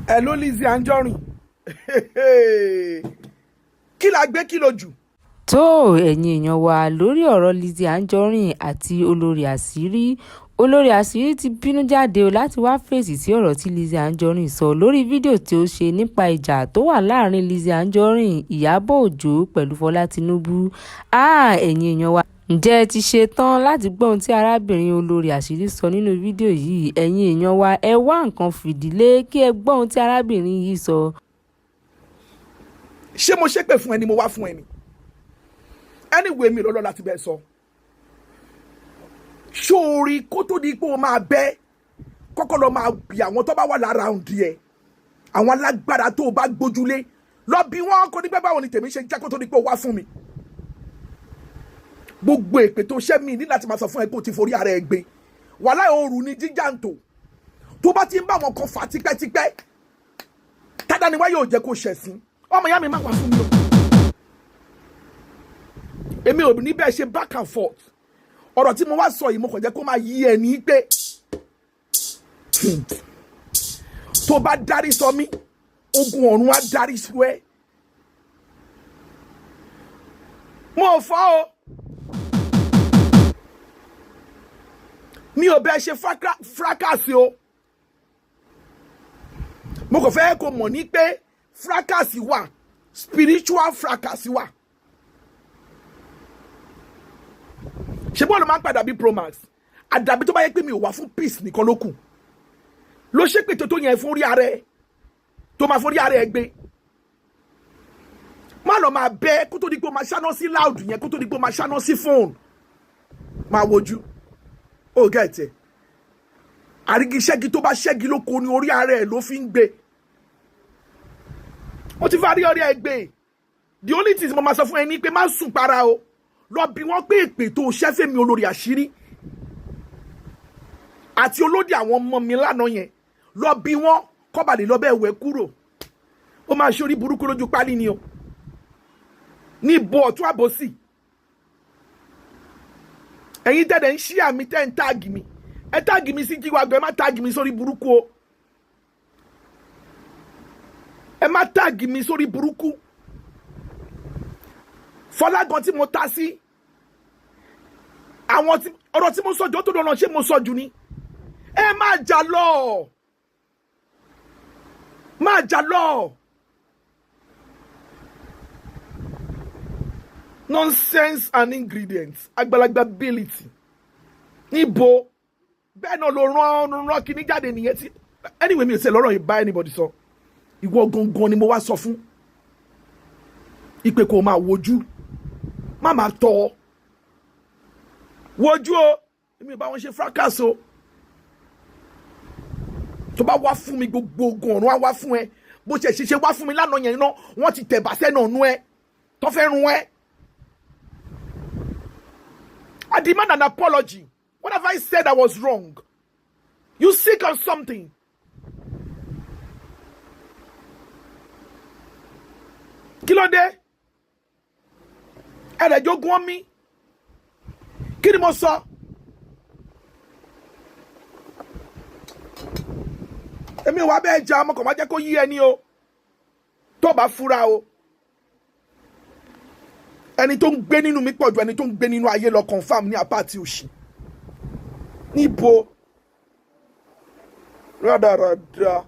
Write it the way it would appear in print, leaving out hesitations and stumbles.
Hello LIZZY ANJORIN. Kí la gbé kí lójú. tó ẹ̀yin èèyàn wa lórí ọ̀rọ̀ LIZZY ANJORIN àti olórí àṣírí ti bínú jáde o láti wá fèsì sí ọ̀rọ̀ tí LIZZY ANJORIN sọ lórí fídíò tí ó ṣe nípa ìjà tó wà láàrin LIZZY ANJORIN Ìyábọ̀ Òjó pẹ̀lú Fọlá Tinubu. Ẹ̀yin èèyàn wa, ǹjẹ́ ẹ ti ṣe tán láti gbọ́ ohun tí arábìnrin olórí àṣírí sọ nínú fídíò yìí? Ẹ̀yin èèyàn wa, ẹ wá nǹkan fìdílé kí ẹ gbọ́ ohun tí arábìnrin yìí sọ. Ṣé mo ṣépè fún ẹni mo wá fún ẹni? Anyway, mi lọ́lọ́ láti bẹ́ẹ̀ sọ. Ṣóorí kó tó di pé o máa bẹ́ kọ́kọ́ lọ máa bí àwọn tó bá wà lára òǹdí ẹ̀. Àwọn alágbára tó o bá gbójúlé. Lọ bí wọ́n kó ní pé báwo ni tèmi ṣe jẹ́ kó tó di pé o wá fún mi. Gbogbo èpè tó ṣẹ́ mi ní láti máa sọ fún ẹ pé o ti forí ara ẹ gbé. Wàhálà òòrùn ni jíjàǹtò. Tó bá ti ń bá wọn kan fà tipẹ́tipẹ́. Tádà ni wá yóò jẹ́ kó ṣẹ̀sín. Ọmọ ìyá mi máa wá fún mi o. Èmi ò ní bẹ́ẹ̀ ṣe back and forth. Ọ̀rọ̀ tí mo wá sọ yìí mo kàn jẹ́ kó máa yí ẹ ní pé tó bá dárí sọ mí, ogun ọ̀run á dárí sọ ẹ́. Mo fọ́ o. Mi ò bẹ́ẹ̀ ṣe fracas o. Mo kàn fẹ́ kó mọ̀ ní pé fracas wà, spiritual fracas wà. Ṣé bọ́ọ̀lù máa ń padà bí promax? Àdàbí tó bá yẹ pé mi ò wá fún peace nìkan ló kù. Ló ṣe pé tó yẹn fún orí ara ẹ tó máa forí ara ẹ gbé. Má lọ máa bẹ́ kó tó di pé o máa ṣáná sí loud yẹn kó tó di pé o máa ṣáná sí phone. Máa wojú. Ó get it. Àrígi ṣẹ́gi tó bá ṣẹ́gi ló kó ní orí ara ẹ ló fi ń gbé. Mo ti fárí orí ẹ gbé. The only thing mo máa sọ fún ẹ ní pé má sùn para o. Lọ bí wọ́n pé èpè tó ṣẹ́fẹ́ mi olórí àṣírí àti olódì àwọn ọmọ mi lánàá yẹn lọ bí wọ́n kọ́bàlì lọ bẹ́ẹ̀ wẹ̀ kúrò. Ó máa ṣe orí burúkú lójú pálí ni o. Ní ìbò ọ̀tún àbòsí. Ẹ̀yin dẹ̀dẹ̀ ń ṣí àmì tẹ́ ń táàgì mi. Ẹ táàgì mi sí jíwá gan, ẹ má táàgì mi sórí burúkú o. Ẹ má táàgì mi sórí burúkú. Fọlá gan tí mo ta sí àwọn ọ̀rọ̀ tí mo sọ jù ó tó dọ̀nà ṣé mo sọ jù ni. Ẹ má jà lọ. Má jà lọ. Nonsense and ingredients. Àgbàlagbà ability. Níbo bẹ́ẹ̀ náà ló rán kíní jáde nìyẹn tí. Anyway, mi ò ṣe lọ́rọ̀ yìí bá anybody sọ. Ìwọ gangan ni mo wá sọ fún. Ìpè kò máa wojú. Má máa tọ́. Wojú o. Èmi ò bá wọn ṣe fracas o. Tó bá wá fún mi gbogbo ogun ọ̀run á wá fún ẹ. Bó ṣe ṣiṣẹ́ wá fún mi lánàá yẹn náà wọ́n ti tẹ̀ bàṣẹ́ náà nú ẹ. Tó fẹ́ run ẹ. I demand an apology. What have I said that was wrong? You sick of something? Kí ló dé? Ẹ̀rẹ̀jọ́ gún mi. Kí ni mo sọ? Èmi wá bẹ́ẹ̀ jà ọmọ kan máa jẹ́ kó yí ẹni o. Tó bá fura o. Ẹni tó ń gbé nínú mi pọ̀ ju ẹni tó ń gbé nínú ayé lọ confirm ní apá àti òṣì. Níbo? Rádaràda.